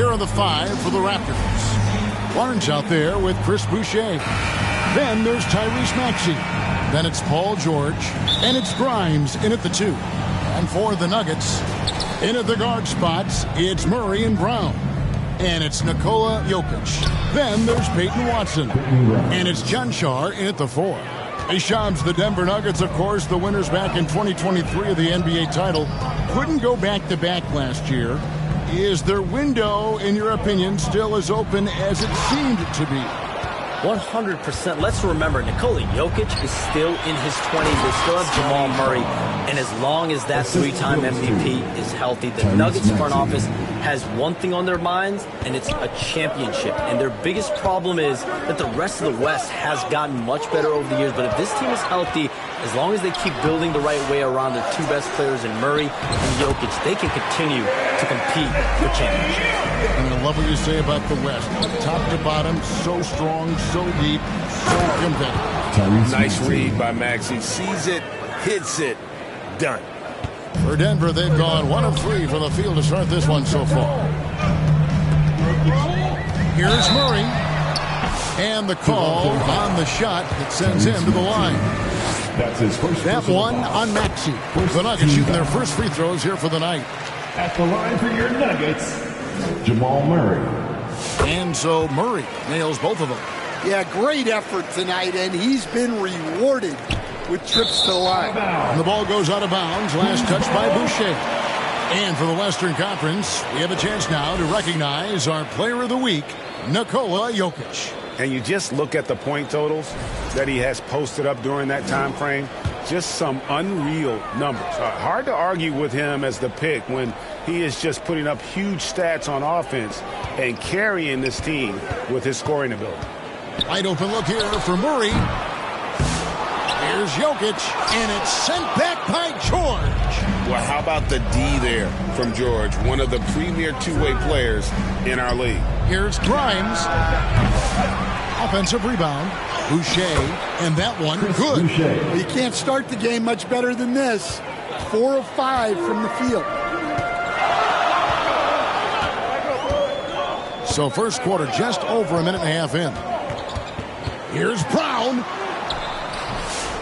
Here are the 5 for the Raptors. Barnes out there with Chris Boucher. Then there's Tyrese Maxey. Then it's Paul George. And it's Grimes in at the 2. And for the Nuggets, in at the guard spots, it's Murray and Brown. And it's Nikola Jokic. Then there's Peyton Watson. And it's Cancar in at the 4. Hey, Shams, the Denver Nuggets, of course, the winners back in 2023 of the NBA title, couldn't go back-to-back last year. Is their window, in your opinion, still as open as it seemed to be? 100%. Let's remember, Nikola Jokic is still in his 20s. They still have Jamal Murray. And as long as that 3-time MVP is healthy, the Nuggets front office has one thing on their minds, and it's a championship. And their biggest problem is that the rest of the West has gotten much better over the years. But if this team is healthy, as long as they keep building the right way around their 2 best players in Murray and Jokic, they can continue to compete for championship. And I love what you say about the West. Top to bottom, so strong, so deep, so competitive. Nice read by Maxey. Sees it, hits it, done. For Denver, they've gone 1 of 3 from the field to start this one so far. Here's Murray. And the call on the shot that sends him to the line. That's his first. That one on Maxey. The Nuggets shooting their first free throws here for the night. At the line for your Nuggets, Jamal Murray. And so Murray nails both of them. Yeah, great effort tonight, and he's been rewarded with trips to the line. And the ball goes out of bounds. Last touch by Boucher. And for the Western Conference, we have a chance now to recognize our Player of the Week, Nikola Jokic. And you just look at the point totals that he has posted up during that time frame. Just some unreal numbers. Hard to argue with him as the pick when he is just putting up huge stats on offense and carrying this team with his scoring ability. Wide open look here for Murray. Here's Jokic, and it's sent back by George. Well, how about the D there from George, one of the premier two-way players in our league. Here's Grimes. Offensive rebound. Boucher, and that one good. Well, you can't start the game much better than this. 4 of 5 from the field. So first quarter just over a minute and a half in. Here's Brown.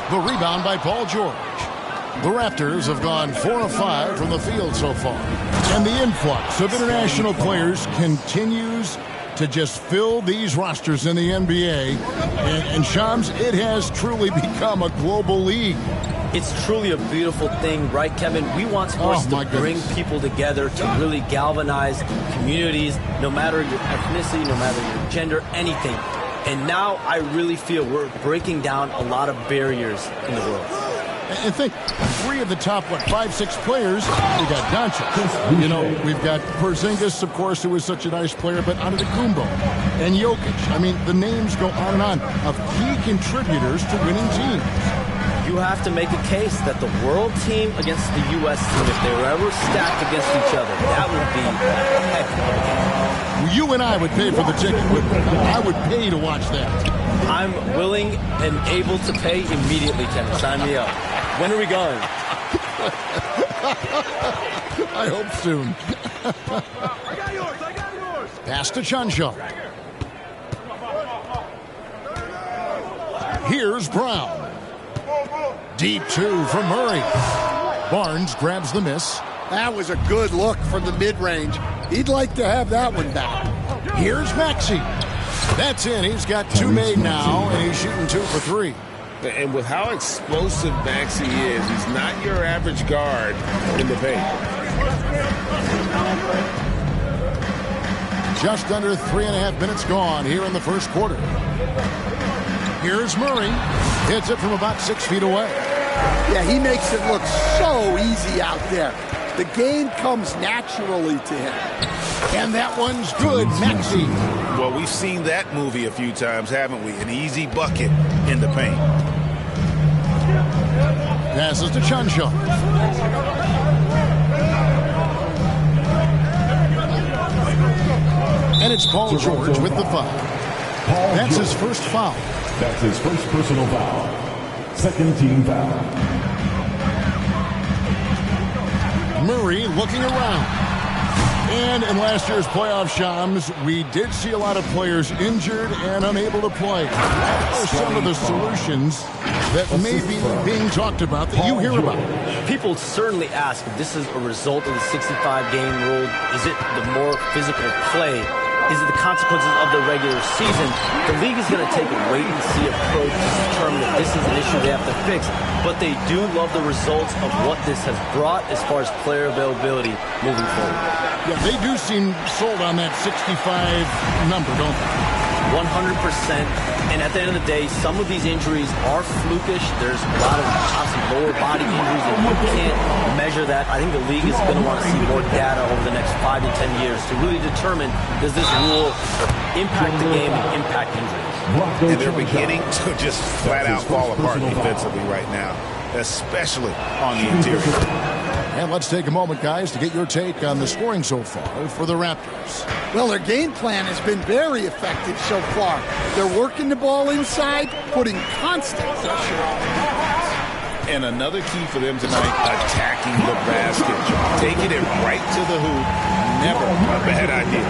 The rebound by Paul George. The Raptors have gone 4 of 5 from the field so far. And the influx of international players continues to just fill these rosters in the NBA. And Shams, it has truly become a global league. It's truly a beautiful thing, right, Kevin? We want sports to bring people together, to really galvanize communities, no matter your ethnicity, no matter your gender, anything. And now I really feel we're breaking down a lot of barriers in the world. And think, 3 of the top, 5, 6 players, we got Doncic. You know, we've got Porzingis, of course, who is such a nice player, but Antetokounmpo and Jokic. I mean, the names go on and on of key contributors to winning teams. You have to make a case that the world team against the U.S. team, if they were ever stacked against each other, that would be a heck of a game. You and I would pay for the ticket. I would pay to watch that. I'm willing and able to pay immediately, Kevin. Sign me up. When are we going? I hope soon. I got yours. Pass to Cancar. Here's Brown. Deep 2 from Murray. Barnes grabs the miss. That was a good look from the mid-range. He'd like to have that one back. Here's Maxey. That's in. He's got 2 made now, and he's shooting 2 for 3. And with how explosive Maxey is, he's not your average guard in the paint. Just under 3.5 minutes gone here in the first quarter. Here's Murray. Hits it from about 6 feet away. Yeah, he makes it look so easy out there. The game comes naturally to him. And that one's good, Maxey. Well, we've seen that movie a few times, haven't we? An easy bucket in the paint. Passes to Cancar. And it's Paul George with the foul. That's his first foul. That's his first personal foul. Second team foul. Murray looking around. And in last year's playoff, Shams, we did see a lot of players injured and unable to play. What are some of the solutions that may be being talked about that you hear about? People certainly ask if this is a result of the 65-game rule. Is it the more physical play? Is it the consequences of the regular season? The league is going to take a wait-and-see approach to determine if this is an issue they have to fix. But they do love the results of what this has brought as far as player availability moving forward. Yeah, they do seem sold on that 65 number, don't they? 100%. And at the end of the day, some of these injuries are flukish. There's a lot of obviously lower body injuries, and you can't measure that. I think the league is going to want to see more data over the next 5 to 10 years to really determine, does this rule impact the game and impact injuries? And they're beginning to just flat out fall apart defensively right now, especially on the interior. And let's take a moment, guys, to get your take on the scoring so far for the Raptors. Well, their game plan has been very effective so far. They're working the ball inside, putting constant pressure on the defense. And another key for them tonight, attacking the basket. Taking it right to the hoop, never a bad idea.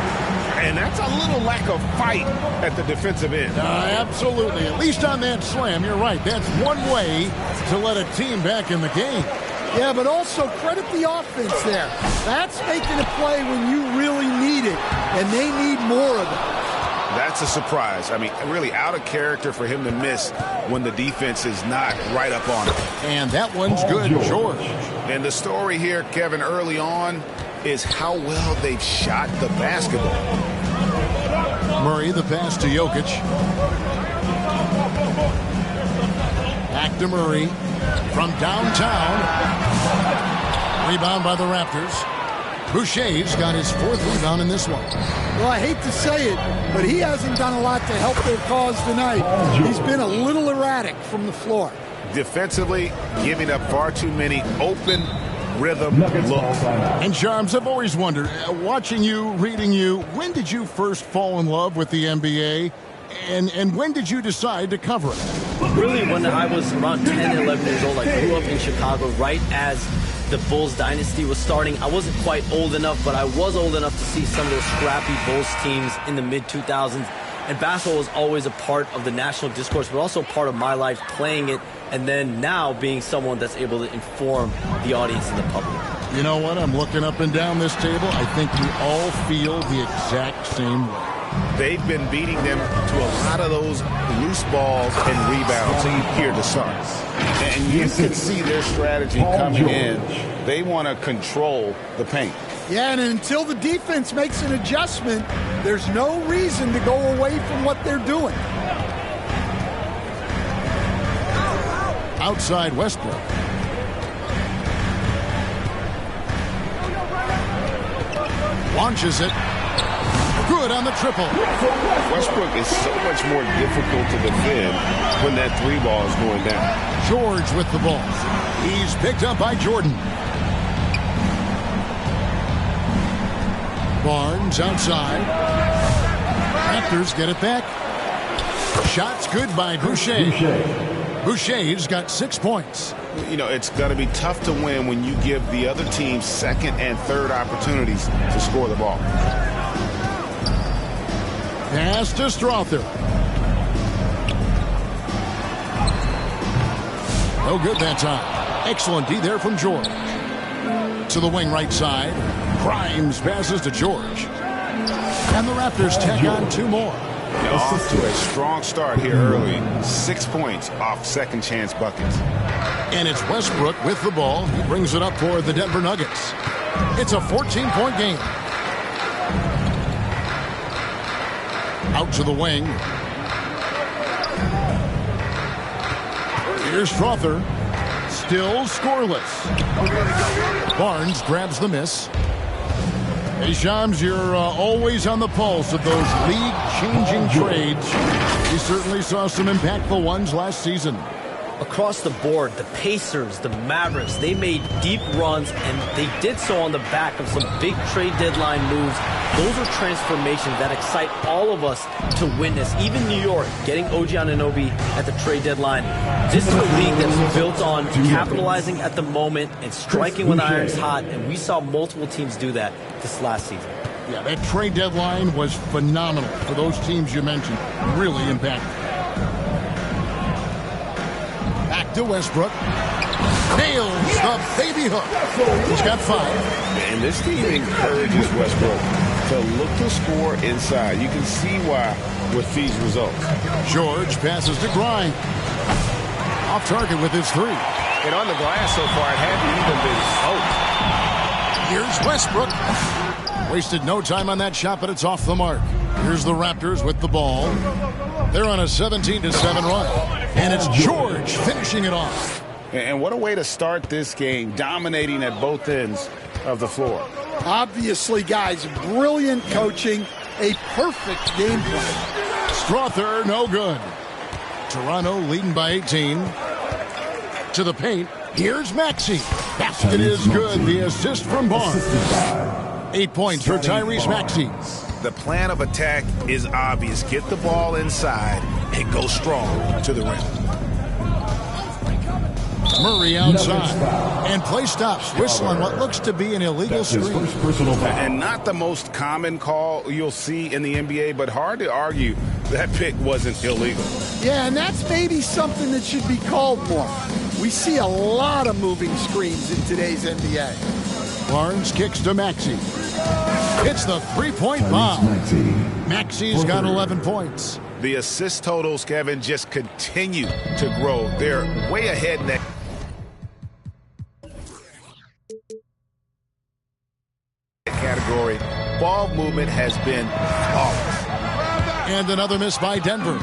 And that's a little lack of fight at the defensive end. Absolutely. At least on that slam, you're right. That's one way to let a team back in the game. Yeah, but also credit the offense there. That's making a play when you really need it, and they need more of it. That's a surprise. I mean, really out of character for him to miss when the defense is not right up on him. And that one's good, George. And the story here, Kevin, early on is how well they've shot the basketball. Murray, the pass to Jokic. Back to Murray from downtown. Rebound by the Raptors. Boucher's got his 4th rebound in this one. Well, I hate to say it, but he hasn't done a lot to help their cause tonight. He's been a little erratic from the floor. Defensively, giving up far too many open rhythm looks. And Shams, I've always wondered, watching you, reading you, when did you first fall in love with the NBA? And when did you decide to cover it? Really, when I was around 10, 11 years old, I grew up in Chicago right as the Bulls dynasty was starting. I wasn't quite old enough, but I was old enough to see some of those scrappy Bulls teams in the mid-2000s. And basketball was always a part of the national discourse, but also part of my life playing it, and then now being someone that's able to inform the audience and the public. You know what? I'm looking up and down this table. I think we all feel the exact same way. They've been beating them to a lot of those loose balls and rebounds here to Suns. And you can see their strategy coming in. They want to control the paint. Yeah, and until the defense makes an adjustment, there's no reason to go away from what they're doing. Outside Westbrook. Launches it. Good on the triple. Westbrook is so much more difficult to defend when that 3 ball is going down. George with the ball. He's picked up by Jordan. Barnes outside. Raptors get it back. Shots good by Boucher. Boucher's got 6 points. You know, it's going to be tough to win when you give the other team 2nd and 3rd opportunities to score the ball. Pass to Strother. No good that time. Excellent D there from George. To the wing right side. Grimes passes to George. And the Raptors tack on 2 more. Off to a strong start here early. 6 points off second chance buckets. And it's Westbrook with the ball. He brings it up for the Denver Nuggets. It's a 14-point game. Out to the wing. Here's Strother. Still scoreless. Barnes grabs the miss. Hey, Shams, you're always on the pulse of those league-changing trades. We certainly saw some impactful ones last season. across the board, the Pacers, the Mavericks, they made deep runs, and they did so on the back of some big trade deadline moves. Those are transformations that excite all of us to witness. Even New York getting OG Anunoby at the trade deadline. This is a league that's built on capitalizing at the moment and striking when the iron's hot, and we saw multiple teams do that this last season. Yeah, that trade deadline was phenomenal for those teams you mentioned. Really impactful. Back to Westbrook. Nails the baby hook. He's got 5. And this team encourages Westbrook to look to score inside. You can see why with these results. George passes to Grimes. Off target with his 3. And on the glass so far, it hadn't even been soaked. Here's Westbrook. Wasted no time on that shot, but it's off the mark. Here's the Raptors with the ball. They're on a 17-7 run. And it's George finishing it off. And what a way to start this game, dominating at both ends of the floor. Obviously, guys, brilliant coaching, a perfect game plan. Strother, no good. Toronto leading by 18. To the paint. Here's Maxey. Basket is good. The assist from Barnes. 8 points for Tyrese Maxey. The plan of attack is obvious. Get the ball inside and go strong to the rim. Murray outside. And play stops. Whistle on what looks to be an illegal screen. And not the most common call you'll see in the NBA, but hard to argue that pick wasn't illegal. Yeah, and that's maybe something that should be called more. We see a lot of moving screens in today's NBA. Barnes kicks to Maxey. It's the three-point bomb. Maxey's got 11 points. The assist totals, Kevin, just continue to grow. They're way ahead now. Category. Ball movement has been flawless. And another miss by Denver.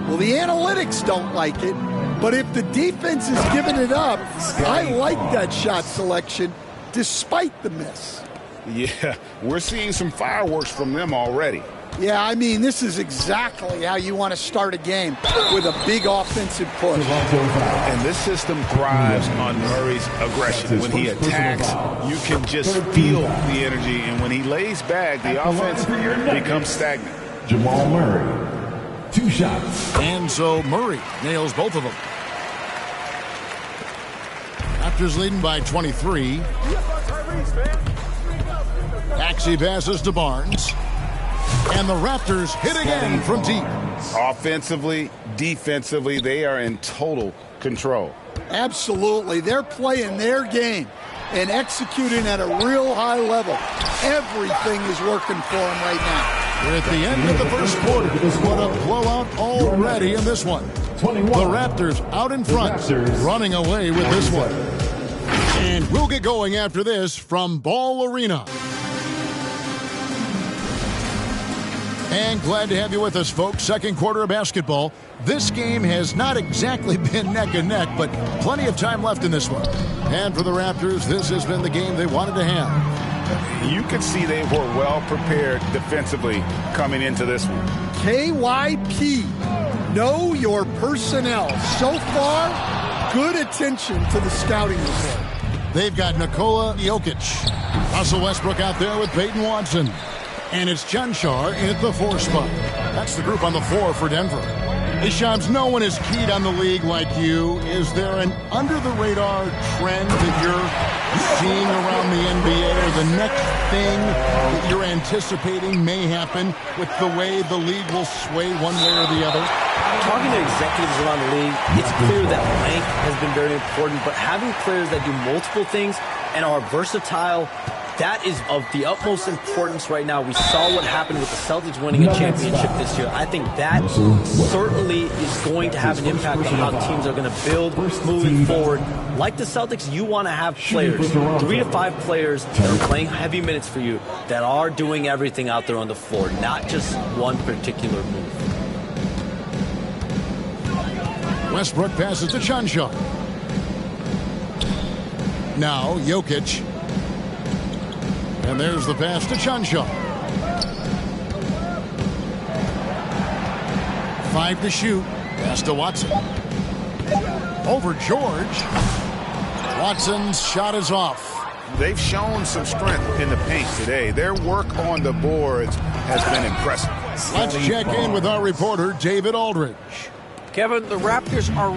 Well, the analytics don't like it, but if the defense is giving it up, I like that shot selection despite the miss. Yeah, we're seeing some fireworks from them already. Yeah, I mean, this is exactly how you want to start a game, with a big offensive push. And this system thrives on Murray's aggression. When he attacks, you can just feel the energy. And when he lays back, the offense becomes stagnant. Jamal Murray, 2 shots. And so Murray nails both of them. Raptors leading by 23. Maxey passes to Barnes. And the Raptors hit again from deep. Offensively, defensively, they are in total control. Absolutely. They're playing their game and executing at a real high level. Everything is working for them right now. We're at the end of the first quarter. What a blowout already in this one. The Raptors out in front, running away with this one. And we'll get going after this from Ball Arena. And glad to have you with us, folks. Second quarter of basketball. This game has not exactly been neck and neck, but plenty of time left in this one. And for the Raptors, this has been the game they wanted to have. You could see they were well prepared defensively coming into this one. KYP, know your personnel. So far, good attention to the scouting report. They've got Nikola Jokic. Russell Westbrook out there with Peyton Watson. And it's Cancar in at the 4 spot. That's the group on the 4 for Denver. Hey, Shams, no one is keyed on the league like you. Is there an under-the-radar trend that you're seeing around the NBA, or the next thing that you're anticipating may happen with the way the league will sway one way or the other? Talking to executives around the league, it's clear that length has been very important, but having players that do multiple things and are versatile, that is of the utmost importance right now. We saw what happened with the Celtics winning a championship this year. I think that certainly is going to have an impact on how teams are going to build moving forward. Like the Celtics, you want to have players, 3 to 5 players that are playing heavy minutes for you, that are doing everything out there on the floor, not just one particular move. Westbrook passes to Cancar. Now Jokic. And there's the pass to Cancar. 5 to shoot. Pass to Watson. Over George. Watson's shot is off. They've shown some strength in the paint today. Their work on the boards has been impressive. Let's check in with our reporter, David Aldridge. Kevin, the Raptors are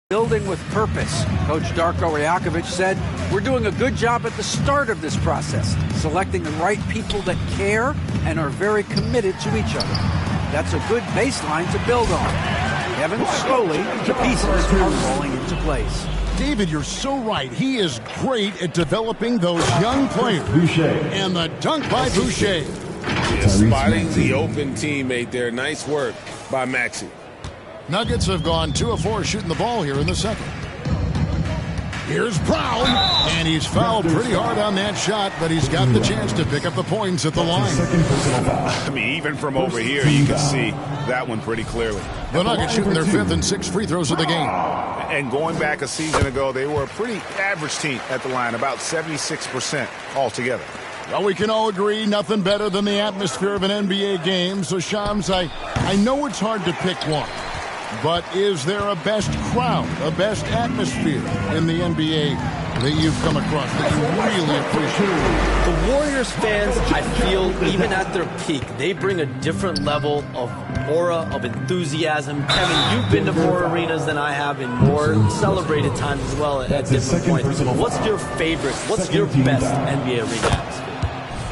building with purpose. Coach Darko Rajakovic said, "We're doing a good job at the start of this process, selecting the right people that care and are very committed to each other. That's a good baseline to build on." Kevin, slowly, the pieces are falling into place. David, you're so right. He is great at developing those young players. Boucher. And the dunk by Boucher. Just spotting the open teammate there. Nice work by Maxey. Nuggets have gone 2 of 4 shooting the ball here in the second. Here's Brown, and he's fouled pretty hard on that shot, but he's got the chance to pick up the points at the line. I mean, even from over here, you can see that one pretty clearly. The Nuggets shooting their 5th and 6th free throws of the game. And going back a season ago, they were a pretty average team at the line, about 76% altogether. Well, we can all agree nothing better than the atmosphere of an NBA game. So, Shams, I know it's hard to pick one. But is there a best crowd, a best atmosphere in the NBA that you've come across that you really appreciate? The Warriors fans, I feel, even at their peak, they bring a different level of aura, of enthusiasm. Kevin, you've been to more arenas than I have in more celebrated times as well at different points. What's your favorite, what's your best NBA arena atmosphere?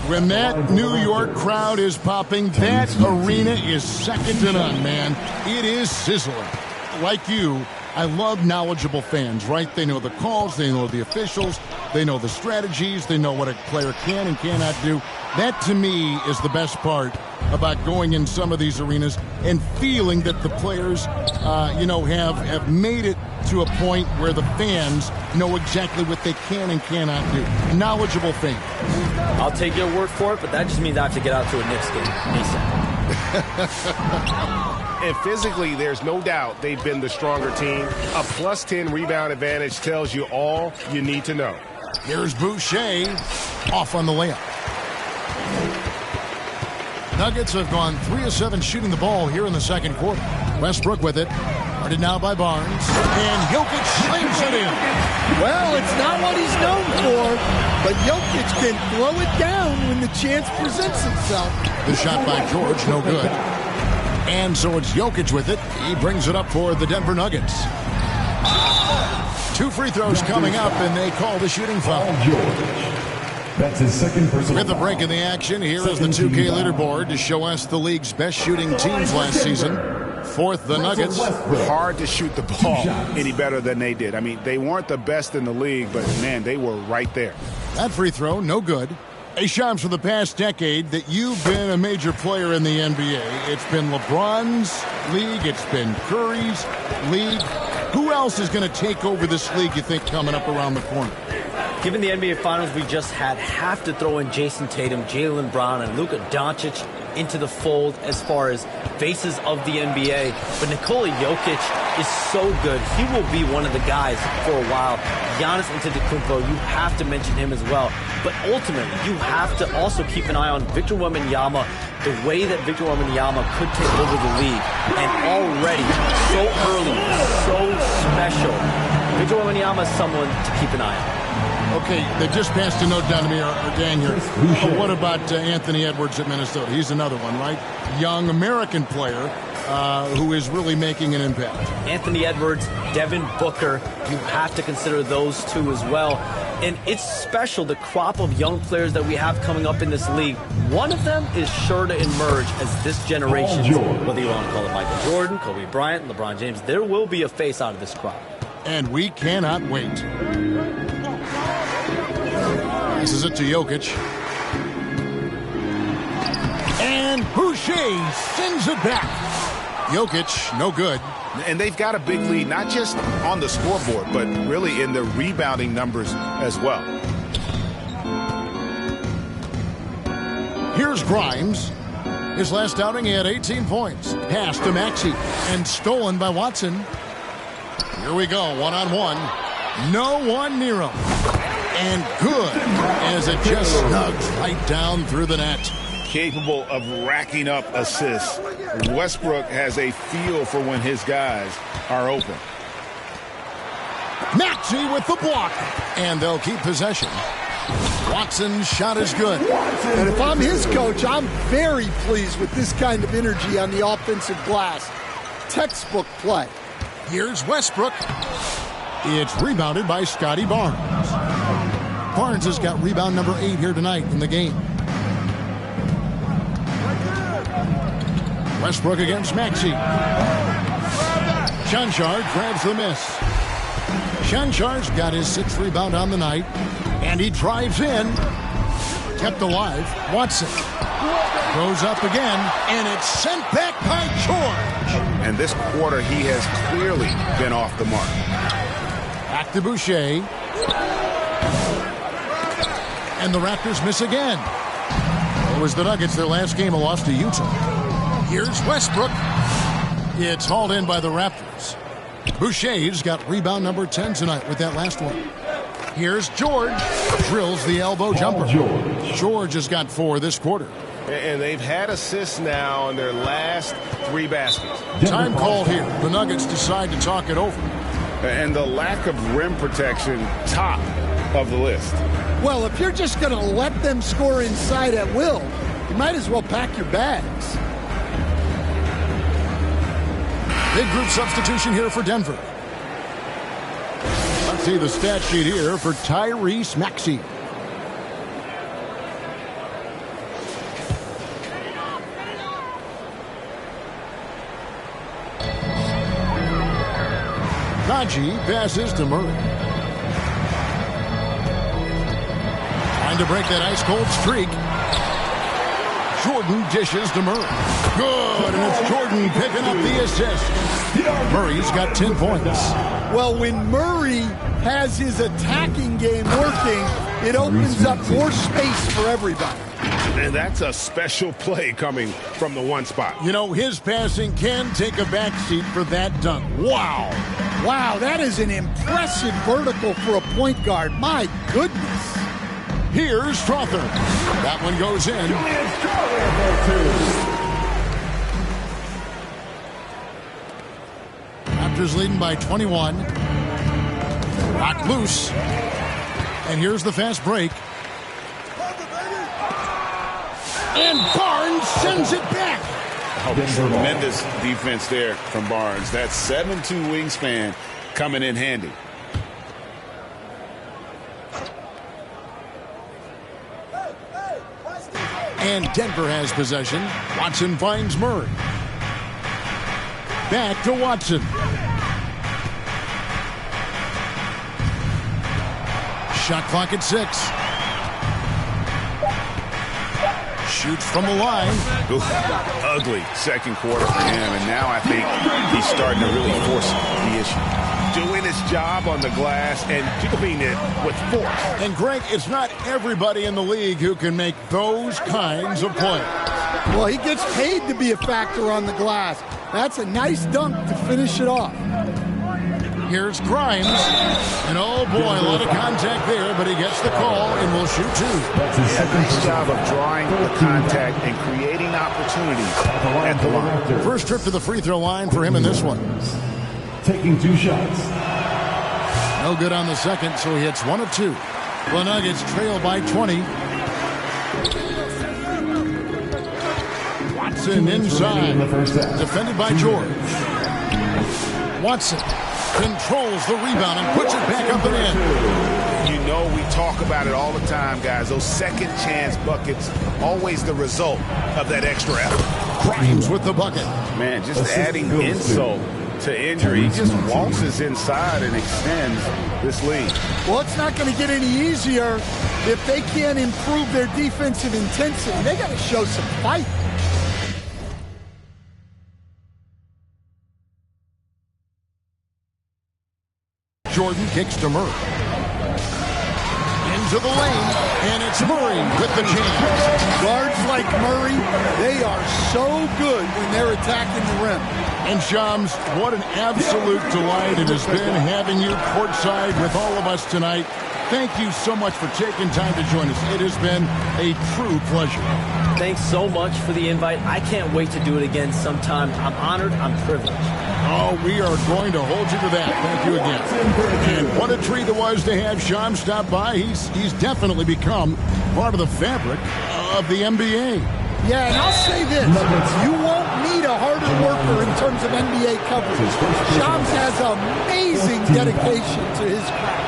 When that New York crowd is popping, that arena is second to none, man. It is sizzling. Like you, I love knowledgeable fans, right? They know the calls, they know the officials, they know the strategies, they know what a player can and cannot do. That, to me, is the best part about going in some of these arenas and feeling that the players, have made it to a point where the fans know exactly what they can and cannot do. Knowledgeable fans. I'll take your word for it, but that just means I have to get out to a Knicks game ASAP. And physically, there's no doubt they've been the stronger team. A plus 10 rebound advantage tells you all you need to know. Here's Boucher off on the layup. Nuggets have gone 3 of 7 shooting the ball here in the second quarter. Westbrook with it. Guarded now by Barnes. And Jokic slams it in. Well, it's not what he's known for, but Jokic can throw it down when the chance presents itself. The shot by George, no good. And so it's Jokic with it. He brings it up for the Denver Nuggets. 2 free throws coming up, and they call the shooting foul. That's his second personal. With a break in the action, here is the 2K leaderboard to show us the league's best shooting teams last season. 4th, the Nuggets. Hard to shoot the ball any better than they did. I mean, they weren't the best in the league, but, man, they were right there. That free throw, no good. Hey, Shams, for the past decade that you've been a major player in the NBA, it's been LeBron's league, it's been Curry's league. Who else is going to take over this league, you think, coming up around the corner? Given the NBA Finals we just had, have to throw in Jason Tatum, Jaylen Brown, and Luka Doncic into the fold as far as faces of the NBA. But Nikola Jokic is so good. He will be one of the guys for a while. Giannis Antetokounmpo, you have to mention him as well. But ultimately, you have to also keep an eye on Victor Wembanyama, the way that Victor Wembanyama could take over the league. And already, so early, so special. Victor Wembanyama is someone to keep an eye on. Okay, they just passed a note down to me, or Dan here. But what about Anthony Edwards at Minnesota? He's another one, right? Young American player who is really making an impact. Anthony Edwards, Devin Booker, you have to consider those two as well. And it's special, the crop of young players that we have coming up in this league. One of them is sure to emerge as this generation, whether you want to call it Michael Jordan, Kobe Bryant, LeBron James, there will be a face out of this crop. And we cannot wait. This is it to Jokic. And Boucher sends it back. Jokic, no good. And they've got a big lead, not just on the scoreboard, but really in the rebounding numbers as well. Here's Grimes. His last outing, he had 18 points. Pass to Maxey and stolen by Watson. Here we go, one-on-one. No one near him. And good, as it just snugs right down through the net. Capable of racking up assists. Westbrook has a feel for when his guys are open. Maxey with the block, and they'll keep possession. Watson's shot is good. And if I'm his coach, I'm very pleased with this kind of energy on the offensive glass. Textbook play. Here's Westbrook. It's rebounded by Scotty Barnes. Barnes has got rebound number 8 here tonight in the game. Westbrook against Maxey. Chanchard grabs the miss. Chanchard's got his 6th rebound on the night, and he drives in. Kept alive. Watson goes up again, and it's sent back by George. And this quarter, he has clearly been off the mark. Back to Boucher. And the Raptors miss again. It was the Nuggets, their last game, a loss to Utah. Here's Westbrook. It's hauled in by the Raptors. Boucher's got rebound number 10 tonight with that last one. Here's George. Drills the elbow jumper. George has got 4 this quarter. And they've had assists now in their last 3 baskets. Time called here. The Nuggets decide to talk it over. And the lack of rim protection, top of the list. Well, if you're just going to let them score inside at will, you might as well pack your bags. Big group substitution here for Denver. Let's see the stat sheet here for Tyrese Maxey. Kaji passes to Murray. Trying to break that ice-cold streak. Jordan dishes to Murray. Good, and it's Jordan picking up the assist. Murray's got 10 points. Well, when Murray has his attacking game working, it opens up more space for everybody. And that's a special play coming from the one spot. You know, his passing can take a backseat for that dunk. Wow. Wow, that is an impressive vertical for a point guard. My goodness. Here's Strother. That one goes in. Raptors leading by 21. Rock loose. And here's the fast break. And Barnes sends it back. Oh, tremendous defense there from Barnes. That 7'2" wingspan coming in handy. And Denver has possession. Watson finds Murray. Back to Watson. Shot clock at 6. Shoots from the line. Ooh, ugly second quarter for him, and now I think he's starting to really force the issue. Doing his job on the glass and doing it with force. And Greg, it's not everybody in the league who can make those kinds of plays. Well, he gets paid to be a factor on the glass. That's a nice dunk to finish it off. Here's Grimes. And oh boy, a lot of contact there, but he gets the call and will shoot 2. Yeah, nice job of drawing the contact and creating opportunities at the line. First trip to the free throw line for him in this one. Taking 2 shots. No good on the second, so he hits 1 of 2. The Nuggets trail by 20. Watson inside. Defended by George. Watson controls the rebound and puts it back up and in. You know, we talk about it all the time, guys. Those second chance buckets, always the result of that extra effort. Grimes with the bucket. Man, just adding insult to injury. He just waltzes inside and extends this lead. Well, it's not going to get any easier if they can't improve their defensive intensity. They got to show some fight. Jordan kicks to Murray. Into the lane, and it's Murray with the chance. Guards like Murray, they are so good when they're attacking the rim. And Shams, what an absolute delight it has been having you courtside with all of us tonight. thank you so much for taking time to join us. It has been a true pleasure. Thanks so much for the invite. I can't wait to do it again sometime. I'm honored. I'm privileged. Oh, we are going to hold you to that. Thank you again. And what a treat it was to have Sham stop by. He's definitely become part of the fabric of the NBA. Yeah, and I'll say this. You won't need a harder worker in terms of NBA coverage. Shams has amazing dedication to his craft.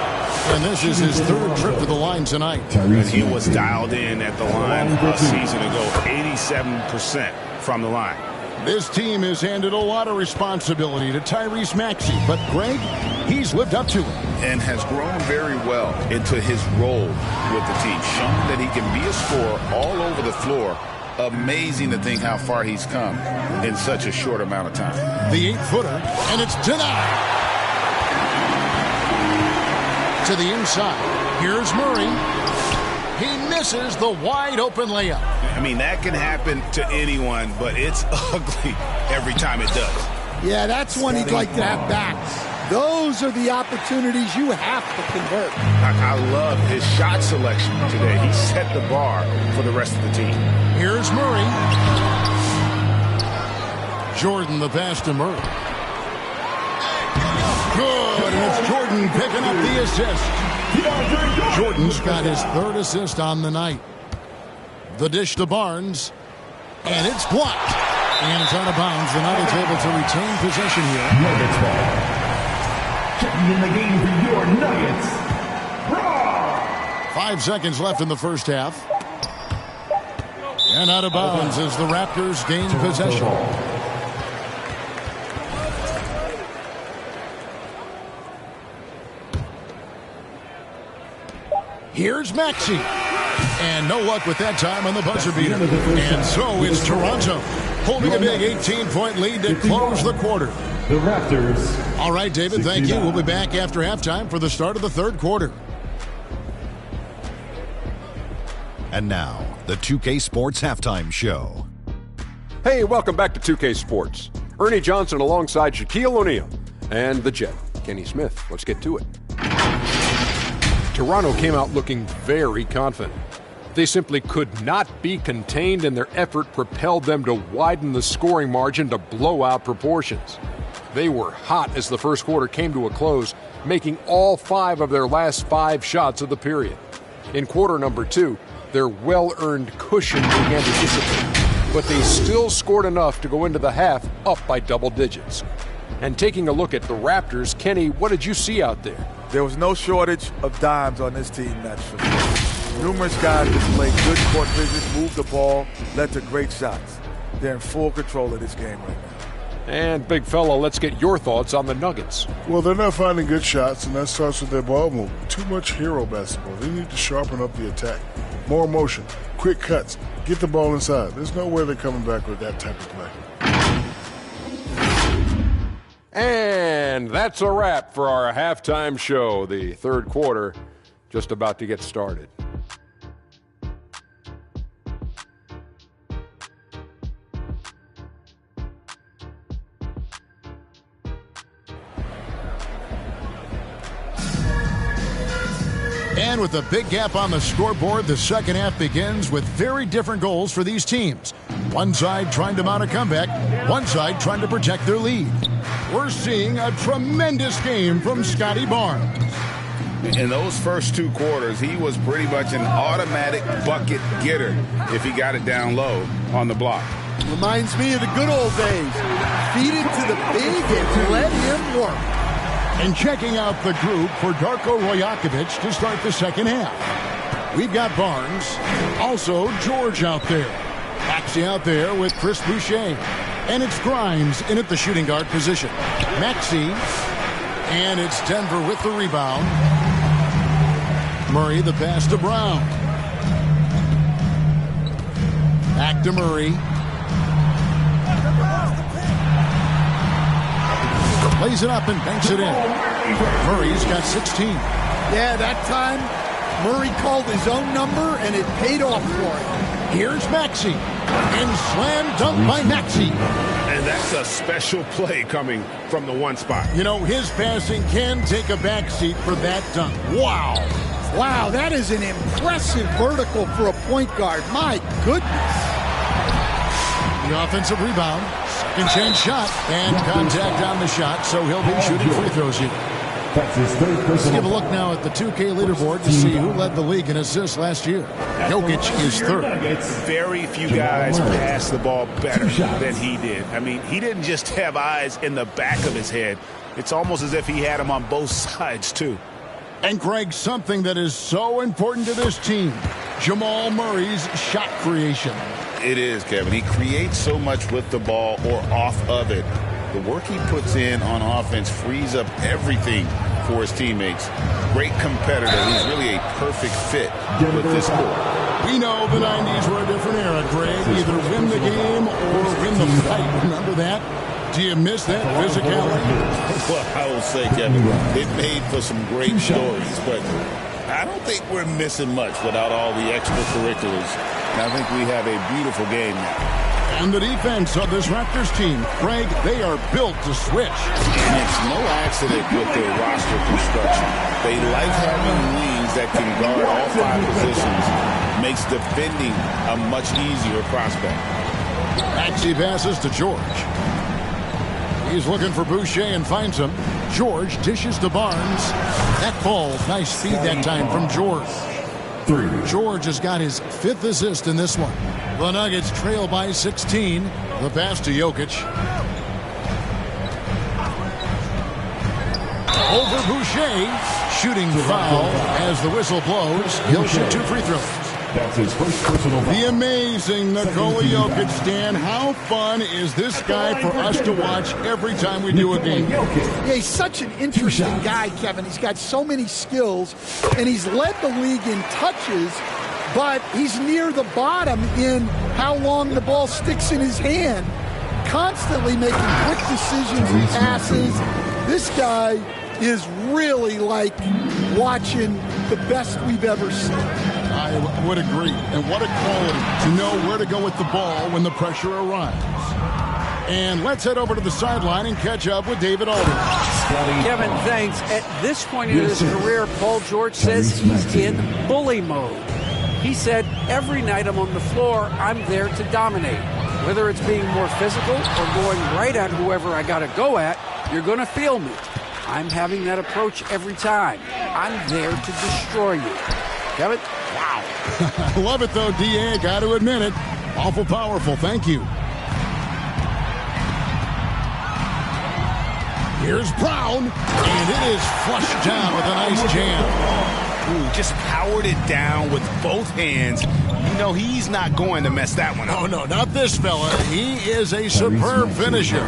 And this is his third trip to the line tonight. And he was dialed in at the line a season ago, 87% from the line. This team has handed a lot of responsibility to Tyrese Maxey, but Greg, he's lived up to it. And has grown very well into his role with the team, shown that he can be a scorer all over the floor. Amazing to think how far he's come in such a short amount of time. The 8-footer, and it's denied. To the inside. Here's Murray. He misses the wide-open layup. I mean, that can happen to anyone, but it's ugly every time it does. Yeah, that's one he'd like to have back. Those are the opportunities you have to convert. I love his shot selection today. He set the bar for the rest of the team. Here's Murray. Jordan the pass to Murray. Good, and it's Jordan picking up the assist. Jordan's got his third assist on the night. The dish to Barnes, and it's blocked. And it's out of bounds. The Nuggets able to retain possession here. Nuggets ball. Checking in the game for your Nuggets. 5 seconds left in the first half. And out of bounds as the Raptors gain possession. Here's Maxey. And no luck with that time on the buzzer beater. And so it's Toronto holding a big 18-point lead to close the quarter. The Raptors. All right, David, thank you. We'll be back after halftime for the start of the third quarter. And now, the 2K Sports Halftime Show. Hey, welcome back to 2K Sports. Ernie Johnson alongside Shaquille O'Neal and the Jet, Kenny Smith. Let's get to it. Toronto came out looking very confident. They simply could not be contained, and their effort propelled them to widen the scoring margin to blowout proportions. They were hot as the first quarter came to a close, making all 5 of their last 5 shots of the period. In quarter number 2, their well-earned cushion began to dissipate, but they still scored enough to go into the half up by double digits. And taking a look at the Raptors, Kenny, what did you see out there? There was no shortage of dimes on this team, that's for sure. Numerous guys displayed good court vision, moved the ball, led to great shots. They're in full control of this game right now. And, big fella, let's get your thoughts on the Nuggets. Well, they're not finding good shots, and that starts with their ball movement. Too much hero basketball. They need to sharpen up the attack. More motion, quick cuts, get the ball inside. There's no way they're coming back with that type of play. And that's a wrap for our halftime show. The third quarter just about to get started. And with a big gap on the scoreboard, the second half begins with very different goals for these teams. One side trying to mount a comeback, one side trying to protect their lead. We're seeing a tremendous game from Scotty Barnes. In those first 2 quarters, he was pretty much an automatic bucket getter if he got it down low on the block. Reminds me of the good old days. Feed it to the big and let him work. And checking out the group for Darko Rajakovic to start the second half. We've got Barnes, also George out there. Maxey out there with Chris Boucher. And it's Grimes in at the shooting guard position. Maxey, and it's Denver with the rebound. Murray the pass to Brown. Back to Murray. Lays it up and banks it in. Murray's got 16. Yeah, that time Murray called his own number and it paid off for him. Here's Maxey. And slam dunk by Maxey. And that's a special play coming from the one spot. You know, his passing can take a backseat for that dunk. Wow. Wow, that is an impressive vertical for a point guard. My goodness. The offensive rebound. Second chance shot. And contact on the shot, so he'll be shooting free throws here. Let's give a look now at the 2K leaderboard to see who led the league in assists last year. Jokic is third. Very few guys pass the ball better than he did. I mean, he didn't just have eyes in the back of his head. It's almost as if he had them on both sides, too. And Greg, something that is so important to this team, Jamal Murray's shot creation. It is, Kevin. He creates so much with the ball or off of it. The work he puts in on offense frees up everything for his teammates. Great competitor. He's really a perfect fit with this court. We know the 90s were a different era, Greg. Either win the game or win the fight. Remember that? Do you miss that physicality? Well, I will say, Kevin, it made for some great stories, but I don't think we're missing much without all the extracurriculars. And I think we have a beautiful game now. And the defense of this Raptors team, Greg, they are built to switch. And it's no accident with their roster construction. They like having wings that can guard all 5 positions. Makes defending a much easier prospect. Maxey passes to George. He's looking for Boucher and finds him. George dishes to Barnes. That falls. Nice speed that time from George. George has got his 5th assist in this one. The Nuggets trail by 16. The pass to Jokic. Over Boucher. Shooting foul as the whistle blows. He'll shoot 2 free throws. That's his first personal foul. The amazing Nikola Jokic, Stan. How fun is this guy for us to watch every time we do a game? Yeah, he's such an interesting guy, Kevin. He's got so many skills, and he's led the league in touches, but he's near the bottom in how long the ball sticks in his hand. Constantly making quick decisions and passes. This guy is really like watching the best we've ever seen. I would agree. And what a quality to know where to go with the ball when the pressure arrives. And let's head over to the sideline and catch up with David Aldridge. Kevin, thanks. At this point in his career, Paul George says he's in bully mode. He said, every night I'm on the floor, I'm there to dominate. Whether it's being more physical or going right at whoever I got to go at, you're going to feel me. I'm having that approach every time. I'm there to destroy you. Kevin? Wow. I love it, though, D.A. Got to admit it. Awful powerful. Thank you. Here's Brown, and it is flushed down with a nice jam. Ooh, just powered it down with both hands. You know, he's not going to mess that one up. Oh, no, not this fella. He is a superb finisher.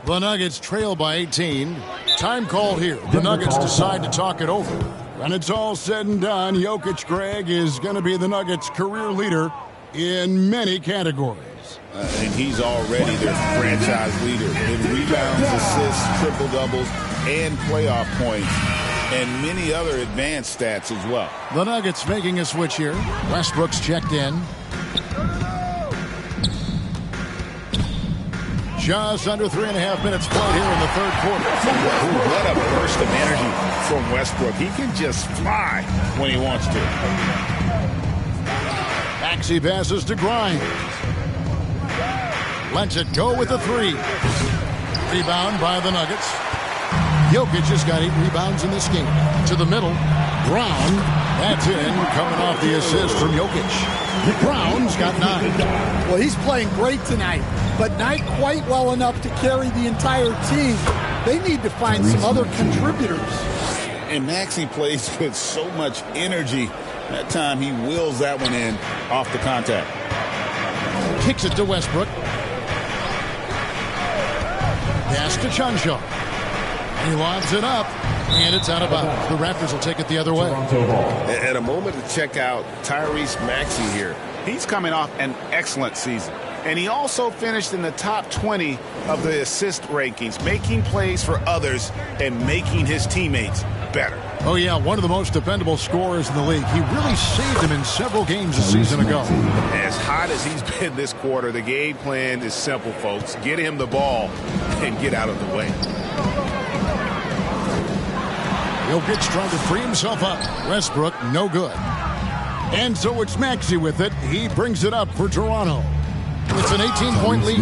The Nuggets trail by 18. Time called here. The Nuggets decide to talk it over. When it's all said and done, Jokic, Greg, is going to be the Nuggets' career leader in many categories. And he's already their franchise leader in rebounds, assists, triple-doubles, and playoff points, and many other advanced stats as well. The Nuggets making a switch here. Westbrook's checked in. Just under 3.5 minutes played here in the third quarter. Ooh, what a burst of energy from Westbrook. He can just fly when he wants to. Maxey passes to Grimes. Lets it go with a 3. Rebound by the Nuggets. Jokic has got 8 rebounds in this game. To the middle. Brown. That's in. Coming off the assist from Jokic. Brown's got 9. Well, he's playing great tonight, but not quite well enough to carry the entire team. They need to find some other contributors. And Maxey plays with so much energy. That time he wills that one in off the contact. Kicks it to Westbrook. Pass to Chuncho. He lobs it up, and it's out of bounds. The Raptors will take it the other way. At a moment to check out Tyrese Maxey here. He's coming off an excellent season. And he also finished in the top 20 of the assist rankings, making plays for others and making his teammates better. Oh, yeah, one of the most dependable scorers in the league. He really saved him in several games a season ago. As hot as he's been this quarter, the game plan is simple, folks. Get him the ball and get out of the way. Jokic trying to free himself up. Westbrook, no good. And so it's Maxey with it. He brings it up for Toronto. It's an 18-point lead.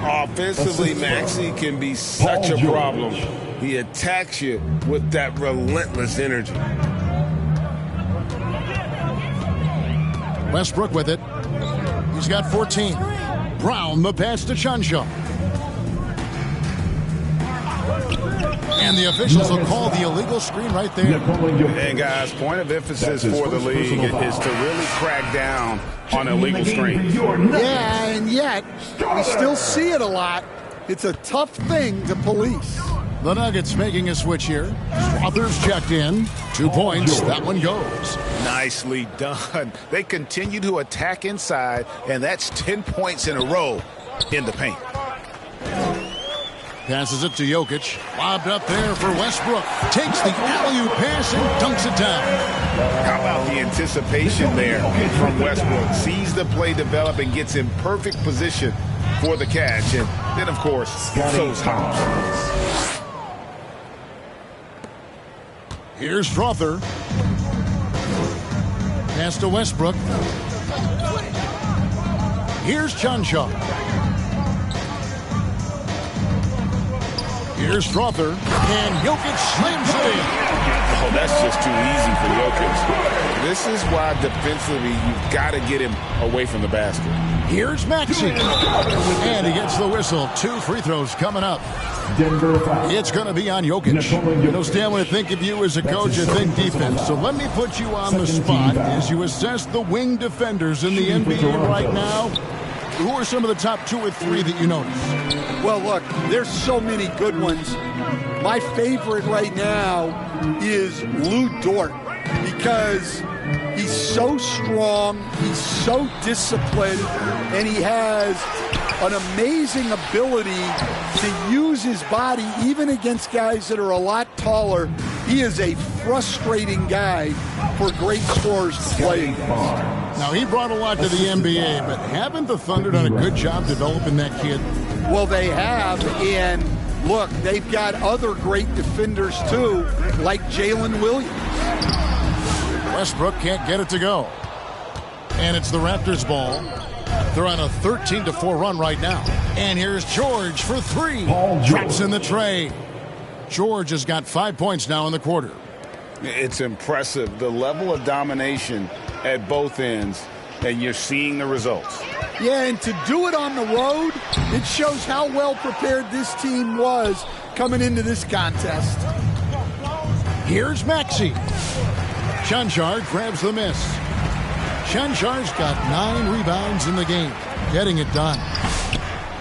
Offensively, Maxey can be such a problem. He attacks you with that relentless energy. Westbrook with it. He's got 14. Brown, the pass to Chanshaw. And the officials will call the illegal screen right there. And guys, point of emphasis for the league is to really crack down on illegal screens. Yeah, and yet we still see it a lot. It's a tough thing to police. The Nuggets making a switch here. Struthers checked in. 2 points. That one goes. Nicely done. They continue to attack inside, and that's 10 points in a row in the paint. Passes it to Jokic. Lobbed up there for Westbrook. Takes the alley-oop pass and dunks it down. How about the anticipation there from Westbrook? Sees the play develop and gets in perfect position for the catch. And then, of course, those hops. Here's Strother. Pass to Westbrook. Here's Chanshaw. Here's Strother. And Jokic slams it in. Oh, that's just too easy for Jokic. This is why defensively you've got to get him away from the basket. Here's Maxey. And he gets the whistle. 2 free throws coming up. It's going to be on Jokic. You know, Stan, when I think of you as a coach, I think defense. So let me put you on the spot as you assess the wing defenders in the NBA right now. Who are some of the top 2 or 3 that you notice? Well, look, there's so many good ones. My favorite right now is Lou Dort because he's so strong, he's so disciplined, and he has an amazing ability to use his body even against guys that are a lot taller. He is a frustrating guy for great scorers to play against. Now, he brought a lot to the NBA, but haven't the Thunder done a good job developing that kid? Well, they have, and look, they've got other great defenders too, like Jalen Williams. Westbrook can't get it to go. And it's the Raptors' ball. They're on a 13-4 run right now. And here's George for 3. Drops in the tray. George has got 5 points now in the quarter. It's impressive, the level of domination at both ends, and you're seeing the results. Yeah, and to do it on the road, it shows how well prepared this team was coming into this contest. Here's Maxey. Chanshaw grabs the miss. Chanshar's got 9 rebounds in the game, getting it done.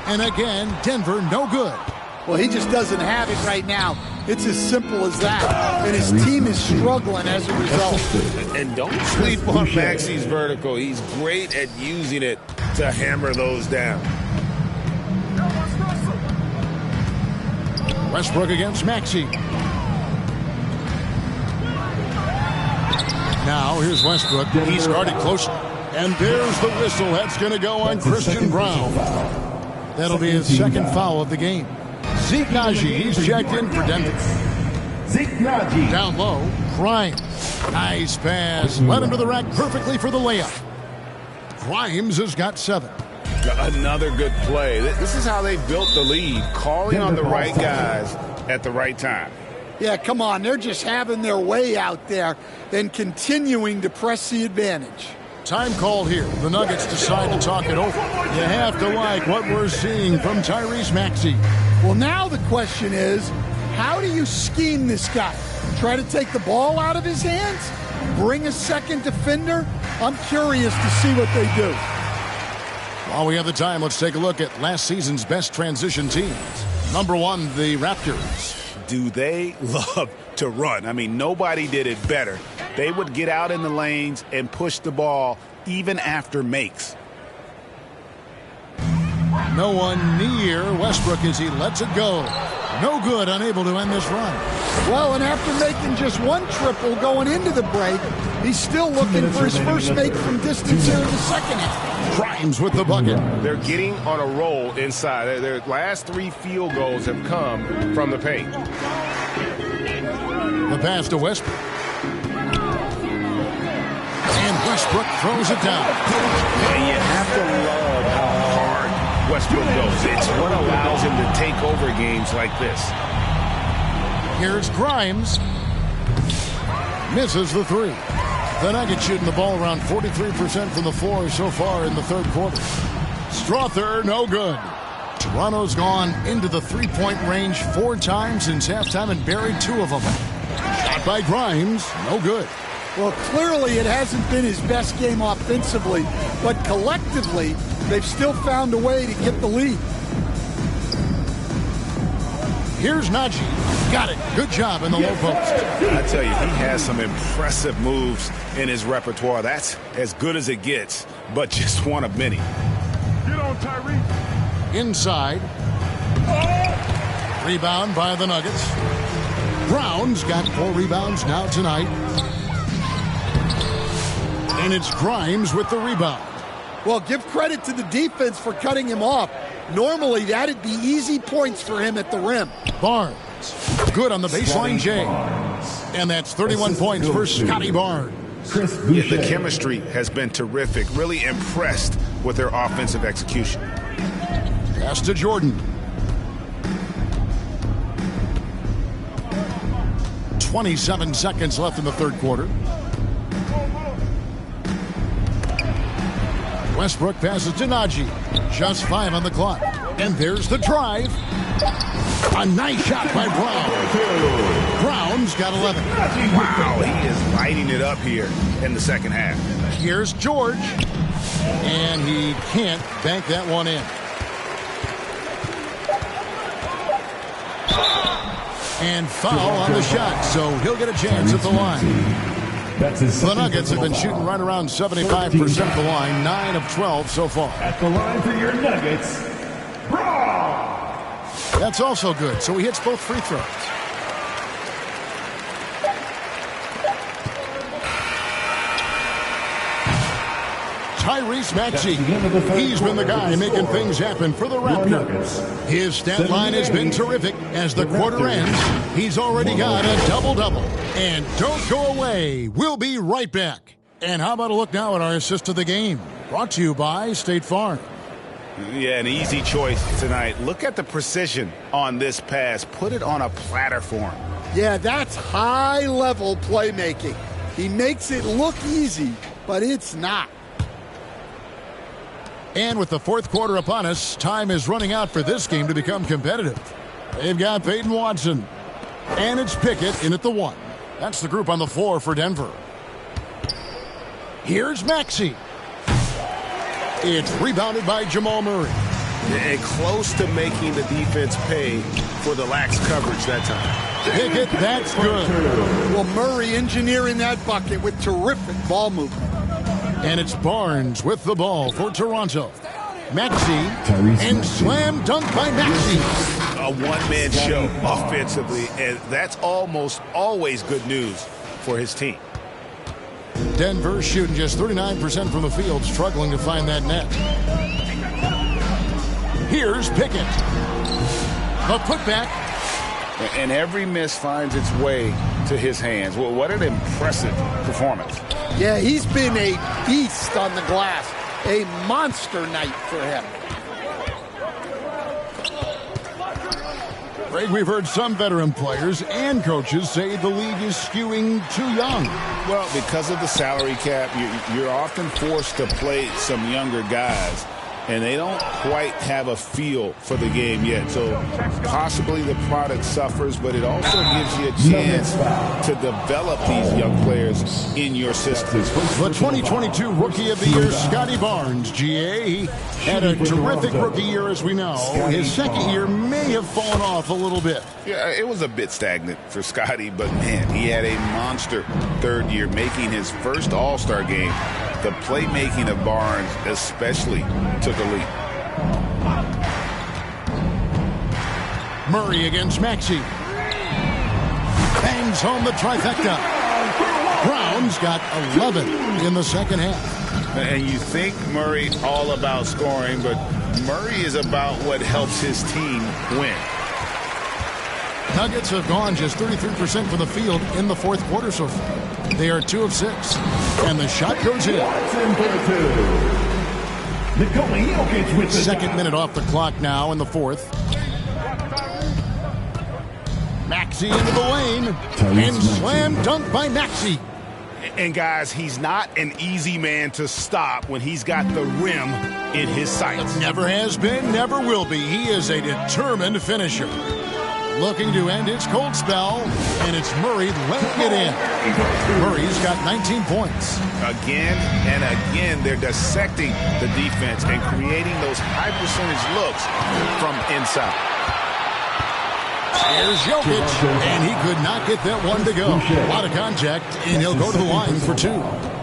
And again, Denver no good. Well, he just doesn't have it right now. It's as simple as that. And his team is struggling as a result. And don't sleep on Maxey's vertical. He's great at using it to hammer those down. Westbrook against Maxey. Now here's Westbrook. He's guarded close. And there's the whistle. That's going to go on Christian Brown. That'll be his second foul of the game. Zeke Naji, he's checked in for Denver. Zeke Naji. Down low, Grimes. Nice pass. Led him to the rack perfectly for the layup. Grimes has got 7. Another good play. This is how they built the lead, calling on the right guys at the right time. Yeah, come on. They're just having their way out there and continuing to press the advantage. Time called here. The Nuggets decide to talk it over. You have to like what we're seeing from Tyrese Maxey. Well, now the question is, how do you scheme this guy? Try to take the ball out of his hands? Bring a second defender? I'm curious to see what they do. While we have the time, let's take a look at last season's best transition teams. Number 1, the Raptors. Do they love to run? I mean, nobody did it better. They would get out in the lanes and push the ball even after makes. No one near Westbrook as he lets it go. No good, unable to end this run. Well, and after making just 1 triple going into the break, he's still looking for his first make from distance here in the second half. Grimes with the bucket. They're getting on a roll inside. Their last 3 field goals have come from the paint. The pass to Westbrook. And Westbrook throws it down. And you have to love how hard Westbrook goes. It's what allows him to take over games like this. Here's Grimes. Misses the three. The Nuggets shooting the ball around 43% from the floor so far in the third quarter. Strother, no good. Toronto's gone into the three-point range 4 times since halftime and buried 2 of them. Shot by Grimes, no good. Well, clearly it hasn't been his best game offensively, but collectively, they've still found a way to get the lead. Here's Najee. Got it. Good job in the low post. I tell you, he has some impressive moves in his repertoire. That's as good as it gets, but just one of many. Get on, Tyrese. Inside. Rebound by the Nuggets. Brown's got 4 rebounds now tonight. And it's Grimes with the rebound. Well, give credit to the defense for cutting him off. Normally, that'd be easy points for him at the rim. Barnes. Good on the baseline, Jay. And that's 31 points for Scotty Barnes. Yeah, the chemistry has been terrific. Really impressed with their offensive execution. Pass to Jordan. 27 seconds left in the third quarter. Westbrook passes to Najee. Just 5 on the clock. And there's the drive. A nice shot by Brown. Brown's got 11. Wow, he is lighting it up here in the second half. Here's George. And he can't bank that one in. And foul on the shot, so he'll get a chance at the line. The Nuggets have been shooting right around 75% of the line, 9 of 12 so far. At the line for your Nuggets, Brown. That's also good, so he hits both free throws. Tyrese Maxey, he's been the guy making things happen for the Raptors. His stat line has been terrific. As the quarter ends, he's already got a double-double. And don't go away. We'll be right back. And how about a look now at our assist of the game? Brought to you by State Farm. Yeah, an easy choice tonight. Look at the precision on this pass. Put it on a platter for him. Yeah, that's high-level playmaking. He makes it look easy, but it's not. And with the fourth quarter upon us, time is running out for this game to become competitive. They've got Peyton Watson. And it's Pickett in at the 1. That's the group on the floor for Denver. Here's Maxey. It's rebounded by Jamal Murray. And close to making the defense pay for the lax coverage that time. Pickett, that's good. Well, Murray engineering that bucket with terrific ball movement. And it's Barnes with the ball for Toronto. Maxey, and slam dunk by Maxey. A one-man show offensively, and that's almost always good news for his team. Denver shooting just 39% from the field, struggling to find that net. Here's Pickett. The putback. And every miss finds its way to his hands. Well, what an impressive performance. Yeah, he's been a beast on the glass. A monster night for him. Greg, we've heard some veteran players and coaches say the league is skewing too young. Well, because of the salary cap, you're often forced to play some younger guys, and they don't quite have a feel for the game yet. So possibly the product suffers, but it also gives you a chance to develop these young players in your system. The 2022 Rookie of the Year, Scotty Barnes, GA. He had a terrific rookie year, as we know. His second year may have fallen off a little bit. Yeah, it was a bit stagnant for Scotty, but man, he had a monster third year, making his first All-Star game. The playmaking of Barnes especially took a leap. Murray against Maxey. Bangs home the trifecta. Brown's got 11 in the second half. And you think Murray all about scoring, but Murray is about what helps his team win. Nuggets have gone just 33% from the field in the fourth quarter so far. They are 2 of 6. And the shot goes in. Second minute off the clock now in the fourth. Maxey into the lane. And slam dunk by Maxey. And guys, he's not an easy man to stop when he's got the rim in his sights. Never has been, never will be. He is a determined finisher. Looking to end his cold spell, and it's Murray letting it in. Murray's got 19 points. Again and again, they're dissecting the defense and creating those high percentage looks from inside. Here's Jokic, and he could not get that one to go. A lot of contact, and he'll go to the line for 2.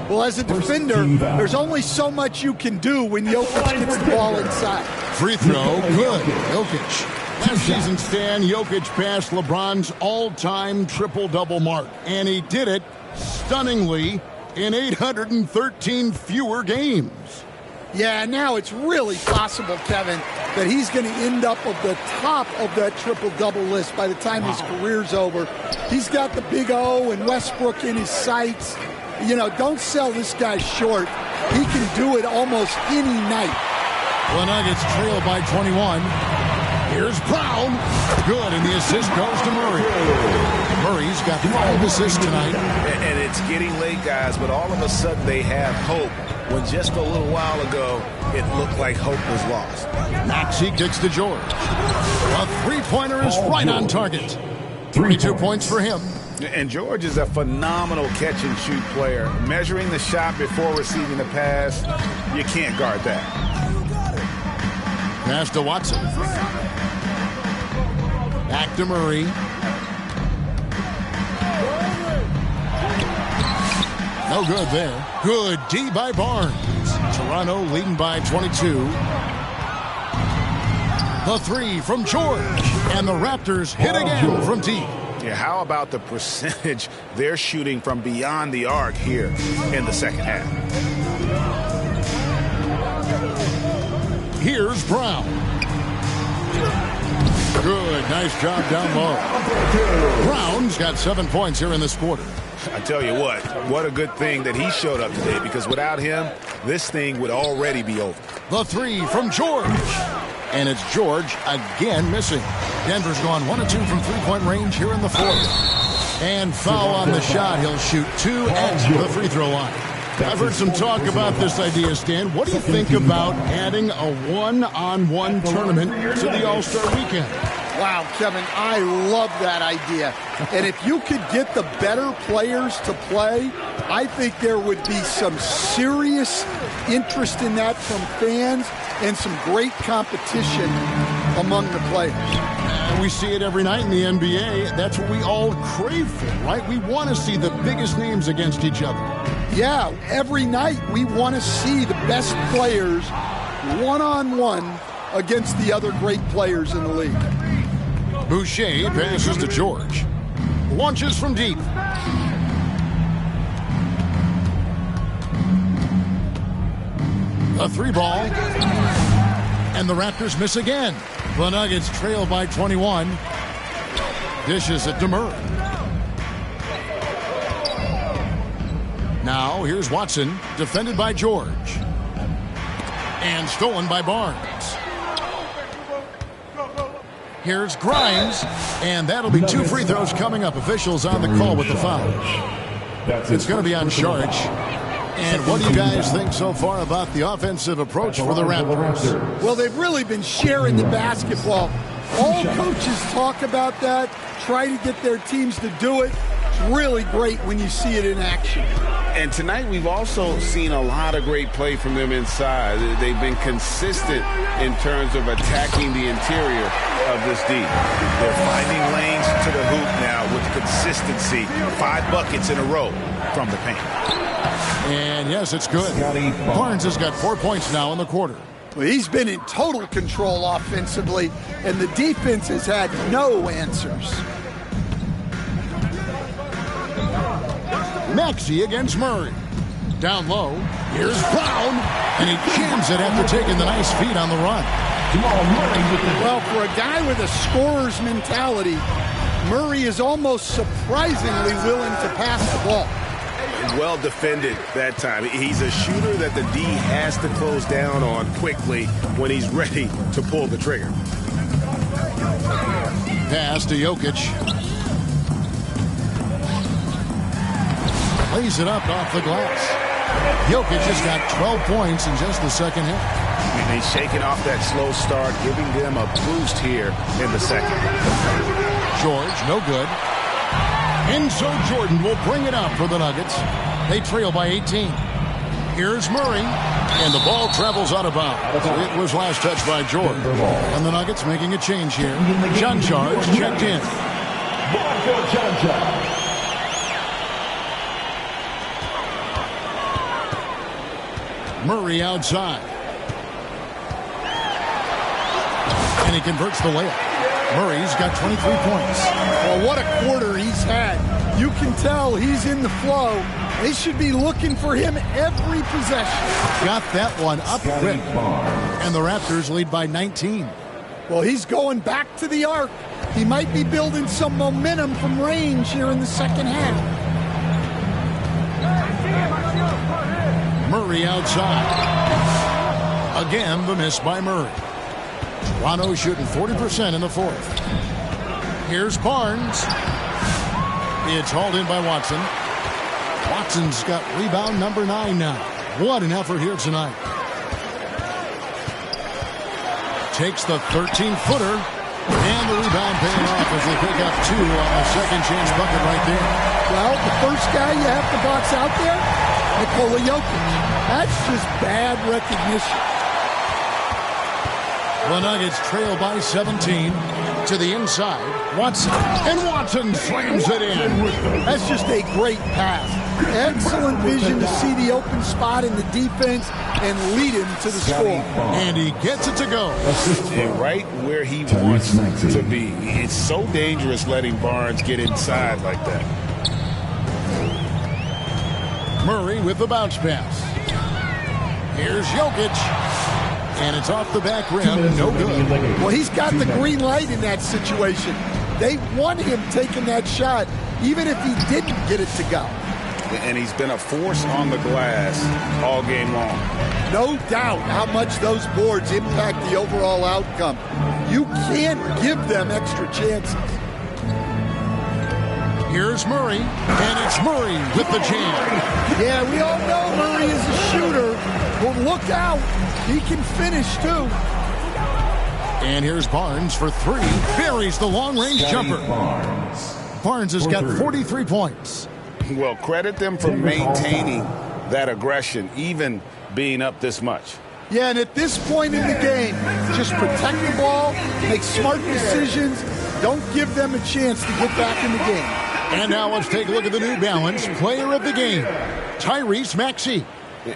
Well, as a defender, there's only so much you can do when Jokic gets the ball inside. Free throw, good. Jokic. Last season's fan, Jokic passed LeBron's all-time triple-double mark, and he did it stunningly in 813 fewer games. Yeah, now it's really possible, Kevin, that he's going to end up at the top of that triple-double list by the time his career's over. He's got the Big O and Westbrook in his sights. You know, don't sell this guy short. He can do it almost any night. The Nuggets trail by 21. Here's Brown. Good, and the assist goes to Murray. Murray's got 5 assists tonight. And it's getting late, guys, but all of a sudden they have hope when just a little while ago it looked like hope was lost. Maxey kicks to George. A three-pointer is right on target. 32 points for him. And George is a phenomenal catch-and-shoot player. Measuring the shot before receiving the pass, you can't guard that. Pass to Watson. Back to Murray. No good there. Good D by Barnes. Toronto leading by 22. The 3 from George. And the Raptors hit again from deep. Yeah, how about the percentage they're shooting from beyond the arc here in the second half? Here's Brown. Good, nice job down low. Brown's got 7 points here in this quarter. I tell you what a good thing that he showed up today, because without him, this thing would already be over. The 3 from George. And it's George again missing. Denver's gone 1 of 2 from three-point range here in the fourth. And foul on the shot. He'll shoot 2 at the free throw line. I've heard some talk about this idea, Stan. What do you think about adding a one-on-one tournament to the All-Star Weekend? Wow, Kevin, I love that idea. And if you could get the better players to play, I think there would be some serious interest in that from fans and some great competition among the players. We see it every night in the NBA. That's what we all crave for, right? We want to see the biggest names against each other. Yeah, every night we want to see the best players one-on-one against the other great players in the league. Boucher passes to George. Launches from deep. A 3 ball. And the Raptors miss again. The Nuggets trail by 21. Dishes it to Murray. Now here's Watson, defended by George. And stolen by Barnes. Here's Grimes, and that'll be 2 free throws coming up. Officials on the call with the foul. It's going to be on Saric. And what do you guys think so far about the offensive approach for the Raptors? Well, they've really been sharing the basketball. All coaches talk about that, try to get their teams to do it. It's really great when you see it in action. And tonight we've also seen a lot of great play from them inside. They've been consistent in terms of attacking the interior of this D. They're finding lanes to the hoop now with consistency. 5 buckets in a row from the paint. And yes, it's good. Barnes has got 4 points now in the quarter. Well, he's been in total control offensively, and the defense has had no answers. Maxey against Murray. Down low. Here's Brown. And he jams it after taking the nice feed on the run. Well, for a guy with a scorer's mentality, Murray is almost surprisingly willing to pass the ball. Well defended that time. He's a shooter that the D has to close down on quickly when he's ready to pull the trigger. Pass to Jokic. Lays it up off the glass. Jokic has got 12 points in just the second half. And he's shaking off that slow start, giving them a boost here in the second. George, no good. And so Jordan will bring it up for the Nuggets. They trail by 18. Here's Murray, and the ball travels out of bounds. It was last touched by Jordan. And the Nuggets making a change here. John Charge checked in. Murray outside. And he converts the layup. Murray's got 23 points. Well, what a quarter he's had. You can tell he's in the flow. They should be looking for him every possession. Got that one up quick. And the Raptors lead by 19. Well, he's going back to the arc. He might be building some momentum from range here in the second half. Murray outside. Again, the miss by Murray. Toronto shooting 40% in the fourth. Here's Barnes. It's hauled in by Watson. Watson's got rebound number 9 now. What an effort here tonight. Takes the 13-footer. And the rebound paying off as they pick up 2 on the second chance bucket right there. Well, the first guy you have to box out there, Nikola Jokic. That's just bad recognition. The Nuggets trail by 17 to the inside. Watson. And Watson slams it in. That's just a great pass. Excellent vision to see the open spot in the defense and lead him to the score. And he gets it to go. And right where he wants to be. It's so dangerous letting Barnes get inside like that. Murray with the bounce pass. Here's Jokic. And it's off the back rim. No good. Well, he's got the green light in that situation. They want him taking that shot, even if he didn't get it to go. And he's been a force on the glass all game long. No doubt how much those boards impact the overall outcome. You can't give them extra chances. Here's Murray, and it's Murray with the jam. Yeah, we all know Murray is a shooter, but look out. He can finish, too. And here's Barnes for 3. Buries the long-range jumper. Barnes has got 43 points. Well, credit them for maintaining that aggression, even being up this much. Yeah, and at this point in the game, just protect the ball, make smart decisions, don't give them a chance to get back in the game. And now let's take a look at the New Balance player of the game, Tyrese Maxey.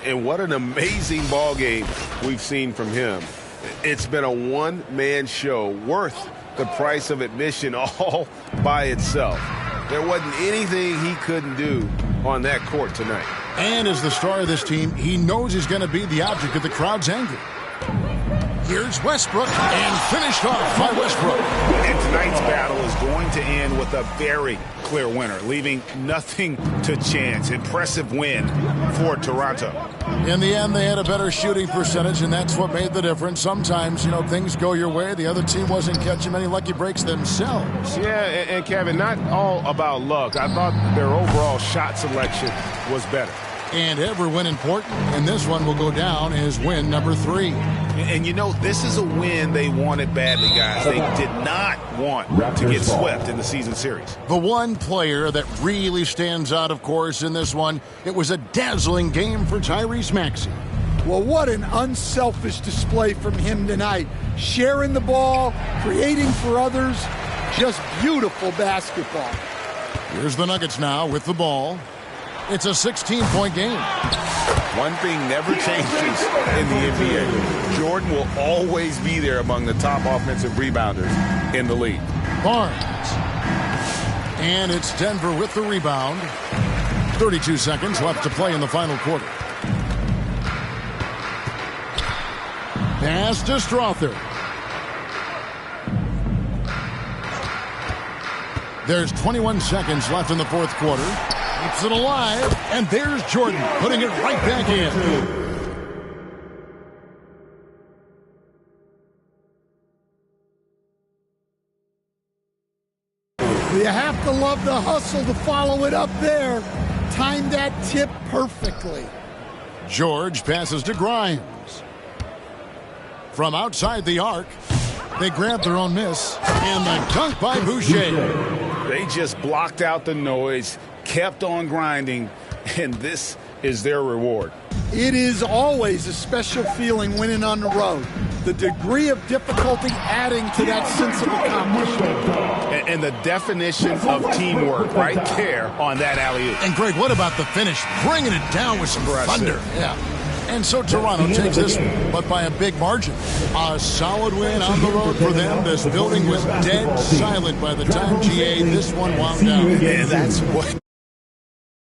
And what an amazing ball game we've seen from him. It's been a one-man show worth the price of admission all by itself. There wasn't anything he couldn't do on that court tonight. And as the star of this team, he knows he's going to be the object of the crowd's anger. Here's Westbrook, and finished off by Westbrook. And tonight's battle is going to end with a very clear winner, leaving nothing to chance. Impressive win for Toronto. In the end, they had a better shooting percentage, and that's what made the difference. Sometimes, things go your way. The other team wasn't catching many lucky breaks themselves. Yeah, and Kevin, not all about luck. I thought their overall shot selection was better. And every win important, and this one will go down as win number 3. And this is a win they wanted badly, guys. They did not want to get swept in the season series. The one player that really stands out, of course, in this one, it was a dazzling game for Tyrese Maxey. Well, what an unselfish display from him tonight. Sharing the ball, creating for others, just beautiful basketball. Here's the Nuggets now with the ball. It's a 16-point game. One thing never changes in the NBA. Jordan will always be there among the top offensive rebounders in the league. Barnes. And it's Denver with the rebound. 32 seconds left to play in the final quarter. Pass to Strother. There's 21 seconds left in the fourth quarter. Keeps it alive, and there's Jordan putting it right back in. You have to love the hustle to follow it up there. Timed that tip perfectly. George passes to Grimes. From outside the arc, they grab their own miss, and the dunk by Boucher. They just blocked out the noise, kept on grinding, and this is their reward. It is always a special feeling winning on the road. The degree of difficulty adding to that sense of accomplishment. And the definition of teamwork right there on that alley-oop. And Greg, what about the finish? Bringing it down with some thunder. Yeah. And so Toronto takes this one, but by a big margin. A solid win on the road for them. This building was dead silent by the time, GA, this one wound down. And that's what